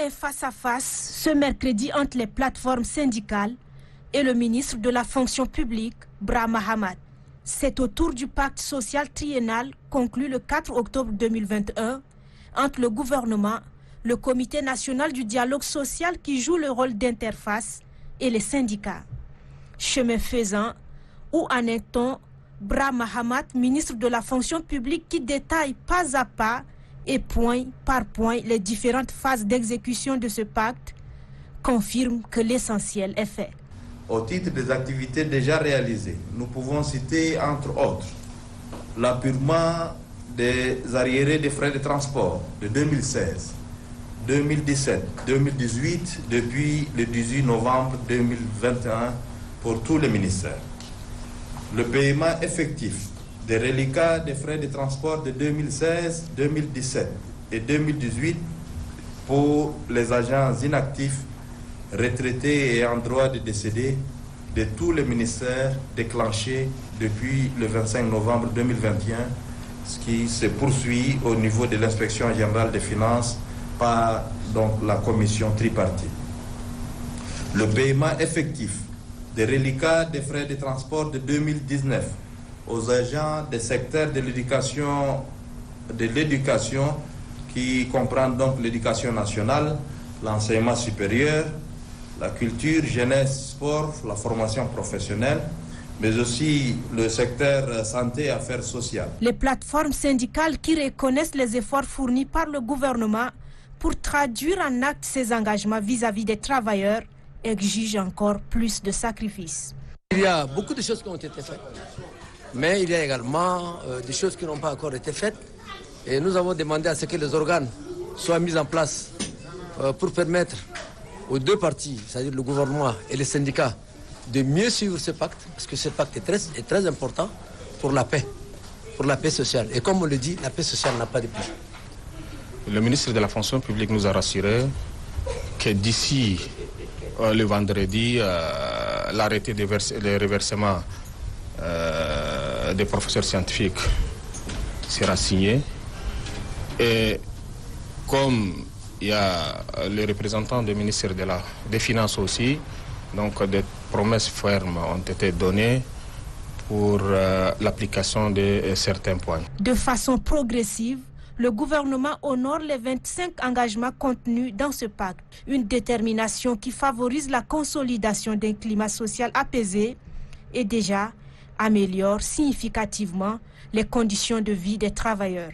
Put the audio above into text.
Un face-à-face ce mercredi entre les plateformes syndicales et le ministre de la fonction publique, Brahma Hamad. C'est autour du pacte social triennal conclu le 4 octobre 2021 entre le gouvernement, le Comité national du dialogue social qui joue le rôle d'interface et les syndicats. Chemin faisant, où en est-on? Brahma Hamad, ministre de la fonction publique, qui détaille pas à pas et point par point les différentes phases d'exécution de ce pacte, confirme que l'essentiel est fait. Au titre des activités déjà réalisées, nous pouvons citer entre autres l'appurement des arriérés des frais de transport de 2016, 2017, 2018 depuis le 18 novembre 2021 pour tous les ministères. Le paiement effectif des reliquats des frais de transport de 2016, 2017 et 2018 pour les agents inactifs, retraités et en droit de décéder de tous les ministères déclenchés depuis le 25 novembre 2021, ce qui se poursuit au niveau de l'inspection générale des finances par donc, la commission tripartite. Le paiement effectif des reliquats des frais de transport de 2019 aux agents des secteurs de l'éducation qui comprend donc l'éducation nationale, l'enseignement supérieur, la culture, jeunesse, sport, la formation professionnelle, mais aussi le secteur santé et affaires sociales. Les plateformes syndicales qui reconnaissent les efforts fournis par le gouvernement pour traduire en actes ces engagements vis-à-vis des travailleurs exigent encore plus de sacrifices. Il y a beaucoup de choses qui ont été faites, mais il y a également des choses qui n'ont pas encore été faites. Et nous avons demandé à ce que les organes soient mis en place pour permettre aux deux parties, c'est-à-dire le gouvernement et les syndicats, de mieux suivre ce pacte, parce que ce pacte est très important pour la paix sociale. Et comme on le dit, la paix sociale n'a pas de prix. Le ministre de la fonction publique nous a rassuré que d'ici le vendredi, l'arrêté de reversement des professeurs scientifiques sera signé. Et comme il y a les représentants du ministère des Finances aussi, donc des promesses fermes ont été données pour l'application de certains points. De façon progressive, le gouvernement honore les 25 engagements contenus dans ce pacte. Une détermination qui favorise la consolidation d'un climat social apaisé et déjà améliore significativement les conditions de vie des travailleurs.